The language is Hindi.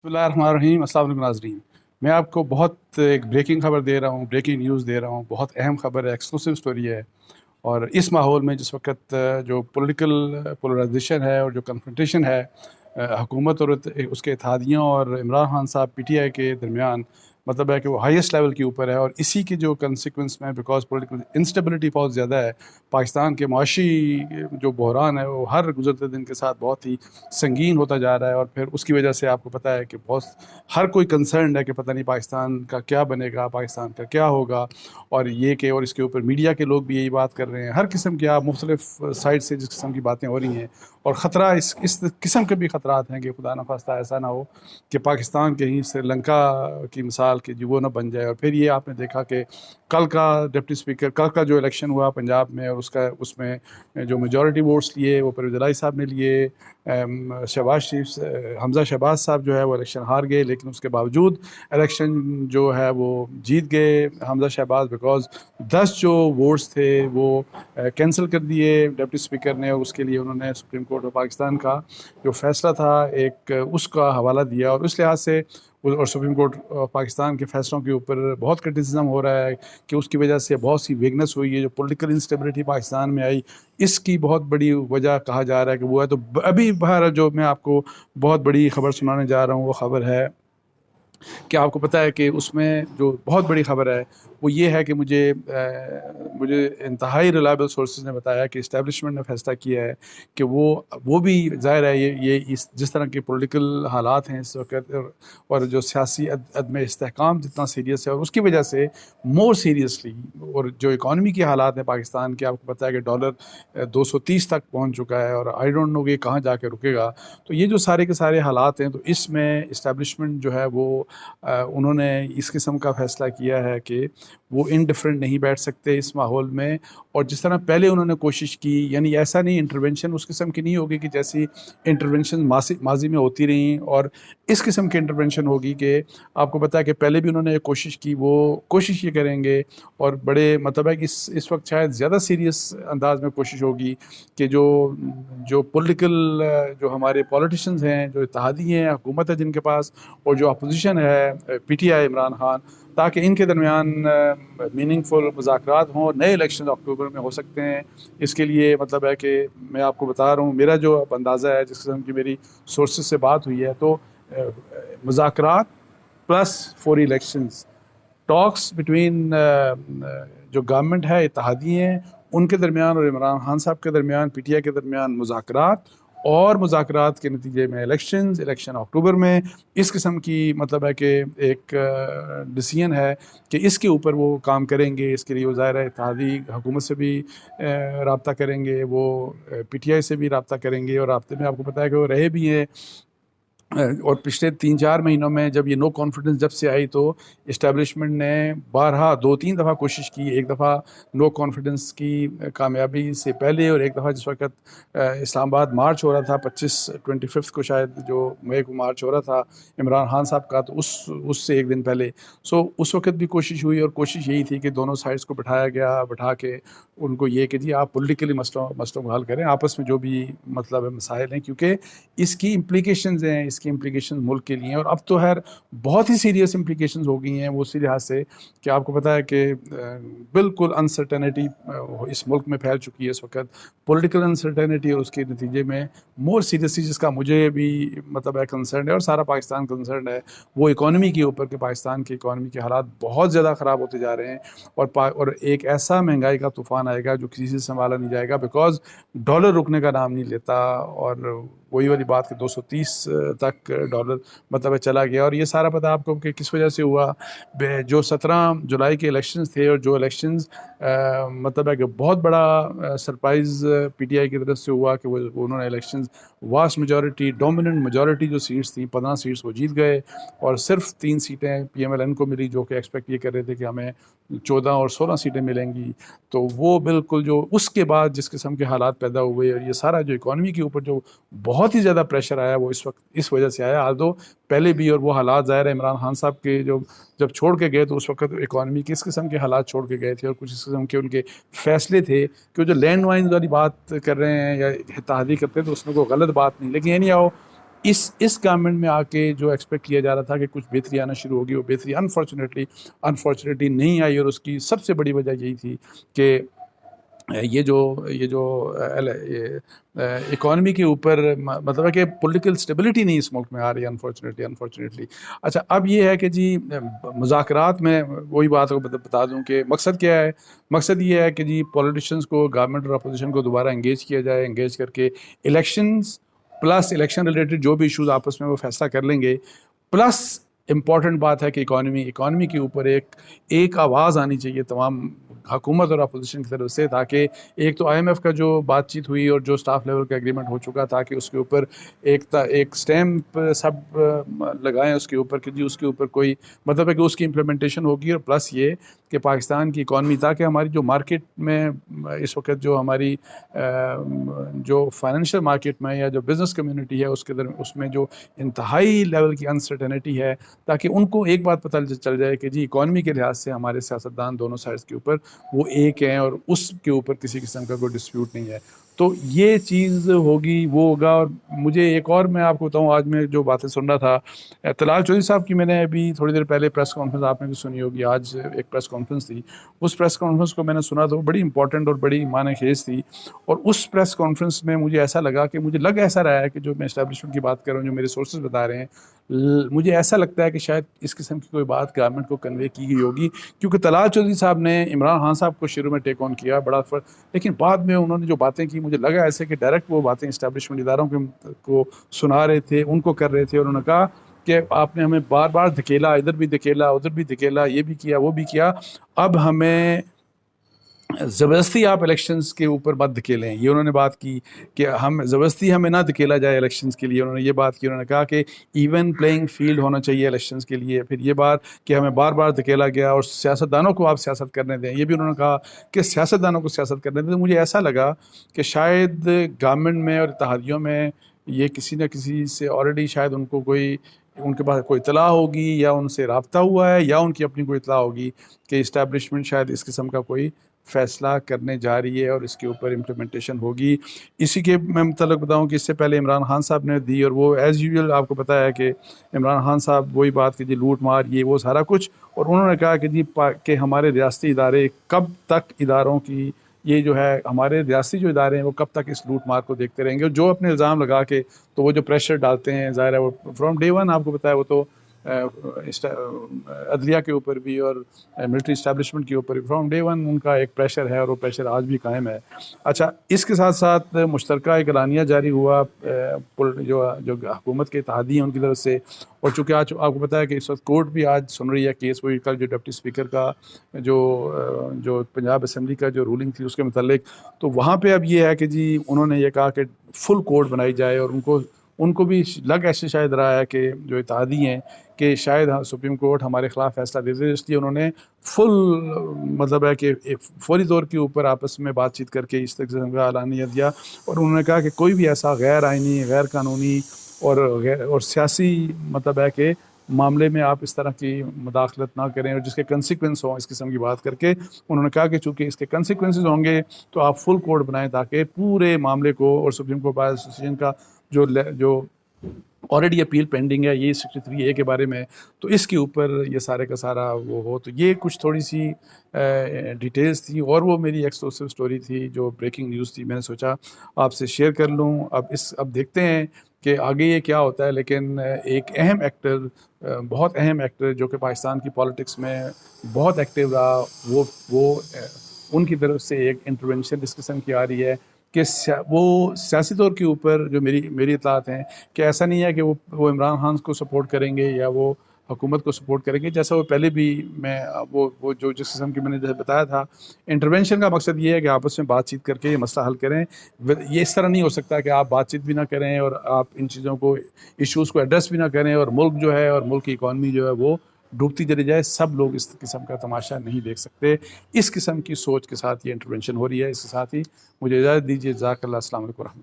बिस्मिल्लाहिर्रहमानिर्रहीम। अस्सलाम वालेकुम नाज़रीन। मैं आपको बहुत एक ब्रेकिंग खबर दे रहा हूँ, ब्रेकिंग न्यूज़ दे रहा हूँ। बहुत अहम खबर है, एक्सक्लूसिव स्टोरी है। और इस माहौल में जिस वक्त जो पॉलिटिकल पोलराइजेशन है और जो कन्फ्रंटेशन है हुकूमत और उसके इत्तेहादियों और इमरान खान साहब पीटीआई के दरमियान, मतलब है कि वो हाईएस्ट लेवल के ऊपर है। और इसी के जो कंसिक्वेंस में, बिकॉज पॉलिटिकल इंस्टेबिलिटी बहुत ज़्यादा है, पाकिस्तान के माशी जो बहरान है वो हर गुजरते दिन के साथ बहुत ही संगीन होता जा रहा है। और फिर उसकी वजह से आपको पता है कि बहुत हर कोई कंसर्न है कि पता नहीं पाकिस्तान का क्या बनेगा, पाकिस्तान का क्या होगा। और ये कि और इसके ऊपर मीडिया के लोग भी यही बात कर रहे हैं, हर किस्म की आप मुख्तलिफ साइड से जिस किस्म की बातें हो रही हैं। और ख़तरा इस किस्म के भी ख़तरात हैं कि खुदा न खास्ता ऐसा ना हो कि पाकिस्तान कहीं श्रीलंका की मिसाल की जो वो ना बन जाए। और फिर ये आपने देखा कि कल का डिप्टी स्पीकर, कल का जो इलेक्शन हुआ पंजाब में, और उसमें जो मेजॉरिटी वोट्स लिए वो परवेज़ इलाही साहब ने लिए। शहबाज शरीफ, हमज़ा शहबाज साहब जो है वो इलेक्शन हार गए, लेकिन उसके बावजूद इलेक्शन जो है वो जीत गए हमज़ा शहबाज, बिकॉज 10 जो वोट्स थे वो कैंसिल कर दिए डिप्टी स्पीकर ने। और उसके लिए उन्होंने सुप्रीम कोर्ट ऑफ पाकिस्तान का जो फैसला था एक उसका हवाला दिया। और उस लिहाज से और सुप्रीम कोर्ट ऑफ पाकिस्तान के फैसलों के ऊपर बहुत क्रिटिसिज्म हो रहा है कि उसकी वजह से बहुत सी वेगनेस हुई है, जो पॉलिटिकल इंस्टेबिलिटी पाकिस्तान में आई, इसकी बहुत बड़ी वजह कहा जा रहा है कि वो है। तो अभी बाहर जो मैं आपको बहुत बड़ी खबर सुनाने जा रहा हूँ वो खबर है कि आपको पता है कि उसमें जो बहुत बड़ी ख़बर है वो ये है कि मुझे इंतहाई रिलायबल सोर्सेज ने बताया कि इस्टेब्लिशमेंट ने फैसला किया है कि वो भी ज़ाहिर है ये इस जिस तरह के पॉलिटिकल हालात हैं इस वक्त, और जो सियासी अदम इस्तेहकाम जितना सीरियस है, और उसकी वजह से मोर सीरियसली, और जो इकॉनमी के हालात हैं पाकिस्तान के, आपको पता है कि डॉलर 230 तक पहुँच चुका है और आई डोंट नो कि कहाँ जाके रुकेगा। तो ये जो सारे के सारे हालात हैं, तो इसमें इस्टेब्लिशमेंट जो है वो उन्होंने इस किस्म का फ़ैसला किया है कि वो इनडिफरेंट नहीं बैठ सकते इस माहौल में। और जिस तरह पहले उन्होंने कोशिश की, यानी ऐसा नहीं इंटरवेंशन उस किस्म की नहीं होगी कि जैसी इंटरवेंशन माजी में होती रही, और इस किस्म की इंटरवेंशन होगी कि आपको पता है कि पहले भी उन्होंने कोशिश की, वो कोशिश ये करेंगे। और बड़े मतलब है कि इस वक्त शायद ज़्यादा सीरियस अंदाज में कोशिश होगी कि जो जो पॉलिटिकल जो हमारे पॉलिटिशियंस हैं, जो इत्तेहादी हैं, हुकूमत है जिनके पास, और जो अपोजिशन है पीटीआई इमरान खान, ताकि इनके दरमियान मीनिंगफुल मुज़ाकरात हों। नए इलेक्शन अक्टूबर में हो सकते हैं। इसके लिए मतलब है कि मैं आपको बता रहा हूँ, मेरा जो अंदाज़ा है, जिस किस्म की मेरी सोर्सेज से बात हुई है, तो मुज़ाकरात plus for elections, talks between जो गवर्नमेंट है, इत्तेहादी हैं, उनके दरमियान और इमरान खान साहब के दरमियान, पीटीआई के दरमियान मुज़ाकरात, और मुज़ाकरात के नतीजे में इलेक्शन अक्टूबर में। इस किस्म की मतलब है कि एक डिसीजन है कि इसके ऊपर वो काम करेंगे। इसके लिए वो ज़ाहिर है इत्तेहादी हुकूमत से भी रब्ता करेंगे, वो पीटीआई से भी रब्ता करेंगे, और रब्ते में आपको पता है कि वो रहे भी हैं। और पिछले 3-4 महीनों में जब ये नो कॉन्फिडेंस जब से आई, तो इस्टेब्लिशमेंट ने बारहा 2-3 दफ़ा कोशिश की। एक दफ़ा नो कॉन्फिडेंस की कामयाबी से पहले, और एक दफ़ा जिस वक्त इस्लामाबाद मार्च हो रहा था 25 को, शायद जो मई को मार्च हो रहा था इमरान खान साहब का, तो उससे एक दिन पहले। सो उस वक्त भी कोशिश हुई, और कोशिश यही थी कि दोनों साइड्स को बिठाया गया, बिठा के उनको ये कि जी आप पॉलिटिकली मसलों को हल करें, आपस में जो भी मतलब है मसाइल हैं, क्योंकि इसकी इम्प्लीकेशंस हैं, इसकी इम्प्लीकेशन मुल्क के लिए। और अब तो खैर बहुत ही सीरियस इम्प्लीकेशंस हो गई हैं वो इसी लिहाज से कि आपको पता है कि बिल्कुल अनसर्टेनिटी इस मुल्क में फैल चुकी है इस वक्त, पॉलिटिकल अनसर्टेनिटी, और उसके नतीजे में मोर सीरियसली जिसका मुझे भी मतलब है कंसर्न है, और सारा पाकिस्तान कंसर्न है, वो इकॉनमी के ऊपर कि पाकिस्तान की इकॉनमी के हालात बहुत ज़्यादा ख़राब होते जा रहे हैं। और एक ऐसा महंगाई का तूफ़ान आएगा जो किसी से संभाला नहीं जाएगा, बिकॉज डॉलर रुकने का नाम नहीं लेता। और वही वाली बात कि 230 तक डॉलर मतलब है चला गया। और ये सारा पता आपको कि किस वजह से हुआ। जो 17 जुलाई के इलेक्शंस थे, और जो इलेक्शंस मतलब है कि बहुत बड़ा सरप्राइज़ पीटीआई की तरफ से हुआ कि वो उन्होंने elections vast majority, dominant majority जो सीट्स थी, 15 सीट्स वो जीत गए, और सिर्फ 3 सीटें पीएमएलएन को मिली, जो कि एक्सपेक्ट ये कर रहे थे कि हमें 14 और 16 सीटें मिलेंगी। तो वो बिल्कुल जो उसके बाद जिस किस्म के हालात पैदा हुए, और ये सारा जो इकॉनमी के ऊपर जो बहुत ही ज़्यादा प्रेशर आया, वो इस वक्त इस वजह से आया। आल्दो पहले भी, और वो हालात ज़ाहिर है इमरान खान साहब के जो जब छोड़ के गए, तो उस वक्त इकॉनमी किस किस्म के हालात छोड़ के गए थे, और कुछ इस किस्म के उनके फैसले थे कि वो जो लैंड वाइन वाली बात कर रहे हैं या इत्तेहादी करते हैं, तो उसमें कोई गलत बात नहीं, लेकिन ये नहीं आओ इस गवर्नमेंट में आके जो एक्सपेक्ट किया जा रहा था कि कुछ बेहतरी आना शुरू होगी, वो बेहतरी अनफॉर्चुनेटली नहीं आई। और उसकी सबसे बड़ी वजह यही थी कि ये जो इकॉनमी के ऊपर मतलब है कि पॉलिटिकल स्टेबिलिटी नहीं इस मुल्क में आ रही है, अनफॉर्चुनेटली। अच्छा, अब ये है कि जी मुज़ाकरात में वही बात को बता दूं कि मकसद क्या है। मकसद ये है कि जी पॉलिटिशियंस को, गवर्नमेंट और अपोजिशन को दोबारा इंगेज किया जाए, इंगेज करके इलेक्शंस प्लस इलेक्शन रिलेटेड जो भी इश्यूज आपस में वो फैसला कर लेंगे। प्लस इम्पॉर्टेंट बात है कि इकॉनमी के ऊपर एक आवाज़ आनी चाहिए तमाम हुकूमत और अपोजिशन की तरफ से, ताकि एक तो IMF का जो बातचीत हुई और जो स्टाफ लेवल का एग्रीमेंट हो चुका था कि उसके ऊपर एक स्टैम्प सब लगाएं उसके ऊपर कि जी उसके ऊपर कोई मतलब है कि उसकी इम्प्लीमेंटेशन होगी। और प्लस ये कि पाकिस्तान की इकॉनमी, ताकि हमारी जो मार्केट में इस वक्त जो हमारी जो फाइनेंशियल मार्केट में या जो बिज़नेस कम्युनिटी है उसमें जो इंतहाई लेवल की अनसर्टेनिटी है, ताकि उनको एक बात पता चल जाए कि जी इकॉनमी के लिहाज से हमारे सियासतदान दोनों साइड्स के ऊपर वो एक हैं और उसके ऊपर किसी किस्म का कोई डिस्प्यूट नहीं है। तो ये चीज़ होगी, वो होगा। और मुझे एक और मैं आपको बताऊं, आज मैं जो बातें सुन रहा था तलाल चौधरी साहब की, मैंने अभी थोड़ी देर पहले प्रेस कॉन्फ्रेंस आपने भी सुनी होगी, आज एक प्रेस कॉन्फ्रेंस थी। उस प्रेस कॉन्फ्रेंस को मैंने सुना तो बड़ी इंपॉर्टेंट और बड़ी माने खेज थी। और उस प्रेस कॉन्फ्रेंस में मुझे ऐसा लगा कि मुझे लग ऐसा रहा है कि जो मैं इस्टेब्लिशमेंट की बात कर रहा हूँ, जो मेरे सोर्सेज बता रहे हैं, मुझे ऐसा लगता है कि शायद इस किस्म की कोई बात गवर्नमेंट को कन्वे की गई होगी। क्योंकि तलाल चौधरी साहब ने इमरान खान साहब को शुरू में टेक ऑन किया बड़ा फर्क, लेकिन बाद में उन्होंने जो बातें की, मुझे लगा ऐसे कि डायरेक्ट वो बातें इस्टेब्लिशमेंट इदारों को सुना रहे थे, उनको कर रहे थे। और उन्होंने कहा कि आपने हमें बार बार धकेला, इधर भी धकेला, उधर भी धकेला, ये भी किया, वो भी किया, अब हमें ज़बरदस्ती आप इलेक्शंस के ऊपर मत धकेलें। ये उन्होंने बात की कि हम ज़बरदस्ती हमें ना धकेला जाए इलेक्शंस के लिए। उन्होंने ये बात की, उन्होंने कहा कि इवन प्लेइंग फील्ड होना चाहिए इलेक्शंस के लिए। फिर ये बात कि हमें बार बार धकेला गया और सियासतदानों को आप सियासत करने दें, ये भी उन्होंने कहा कि सियासतदानों को सियासत करने दें। तो मुझे ऐसा लगा कि शायद गवर्नमेंट में और इत्तेहादियों में ये किसी न किसी से ऑलरेडी शायद उनके पास कोई इतला होगी, या उनसे रब्ता हुआ है, या उनकी अपनी कोई इतला होगी कि इस्टेब्लिशमेंट शायद इस किस्म का कोई फ़ैसला करने जा रही है और इसके ऊपर इम्प्लीमेंटेशन होगी। इसी के मैं मतलब बताऊं कि इससे पहले इमरान खान साहब ने दी, और वो एज़ यूजुअल आपको पता है कि इमरान खान साहब वही बात कि जी लूट मार ये वो सारा कुछ। और उन्होंने कहा कि जी कि हमारे रियासती इदारे कब तक, इदारों की ये जो है हमारे रियासती जो इदारे हैं वो कब तक इस लूट मार को देखते रहेंगे। और जो अपने इल्ज़ाम लगा के तो वो जो प्रेशर डालते हैं, ज़ाहिर है वो फ्रॉम डे वन आपको पता है, वो तो अदलिया के ऊपर भी और मिलिट्री इस्टेब्लिशमेंट के ऊपर भी फ्रॉम डे वन उनका एक प्रेशर है, और वो प्रेशर आज भी कायम है। अच्छा, इसके साथ साथ मुश्तरका एक एलानिया जारी हुआ जो हुकूमत के इत्तेहादी हैं उनकी तरफ से। और चूँकि आज आपको पता है कि इस वक्त कोर्ट भी आज सुन रही है केस, वही कल जो डिप्टी स्पीकर का जो पंजाब असम्बली का जो रूलिंग थी उसके मतलब, तो वहाँ पे अब ये है कि जी उन्होंने ये कहा कि फुल कोर्ट बनाई जाए। और उनको भी लग ऐसे शायद रहा है कि जो इत्तेहादी हैं कि शायद सुप्रीम कोर्ट हमारे ख़िलाफ़ फैसला दे दे, इसलिए उन्होंने फुल मतलब है कि फौरी तौर के ऊपर आपस में बातचीत करके इस तरह का ऐलानिया दिया। और उन्होंने कहा कि कोई भी ऐसा गैर आइनी, गैर कानूनी और सियासी मतलब है कि मामले में आप इस तरह की मुदाखलत ना करें और जिसके कंसिक्वेंस हों, इस किस्म की बात करके उन्होंने कहा कि चूँकि इसके कंसिक्वेंसेस होंगे तो आप फुल कोर्ट बनाएं, ताकि पूरे मामले को, और सुप्रीम कोर्ट बार एसोसिएशन का जो ऑलरेडी अपील पेंडिंग है ये 63A के बारे में, तो इसके ऊपर ये सारे का सारा वो हो। तो ये कुछ थोड़ी सी डिटेल्स थी, और वो मेरी एक्सक्लूसिव स्टोरी थी, जो ब्रेकिंग न्यूज़ थी, मैंने सोचा आपसे शेयर कर लूँ। अब देखते हैं कि आगे ये क्या होता है। लेकिन एक अहम एक्टर, बहुत अहम एक्टर जो कि पाकिस्तान की पॉलिटिक्स में बहुत एक्टिव रहा, वो उनकी तरफ से एक इंटरवेंशन इस किस्म की आ रही है कि वो सियासी तौर के ऊपर जो मेरी इतलात हैं कि ऐसा नहीं है कि वो इमरान खान को सपोर्ट करेंगे या वो हुकूमत को सपोर्ट करेंगे, जैसा वो पहले भी मैं वो जो जिस किस्म की मैंने जैसे बताया था। इंटरवेंशन का मकसद ये है कि आपस में बातचीत करके ये मसला हल करें। ये इस तरह नहीं हो सकता कि आप बातचीत भी ना करें और आप इन चीज़ों को, इश्यूज़ को एड्रेस भी ना करें, और मुल्क जो है और मुल्क की इकॉनमी जो है वो डूबती चली जाए। सब लोग इस किस्म का तमाशा नहीं देख सकते। इस किस्म की सोच के साथ ये इंटरवेंशन हो रही है। इसके साथ ही मुझे इजाज़त दीजिए। जज़ाकल्लाह, अस्सलाम वालेकुम।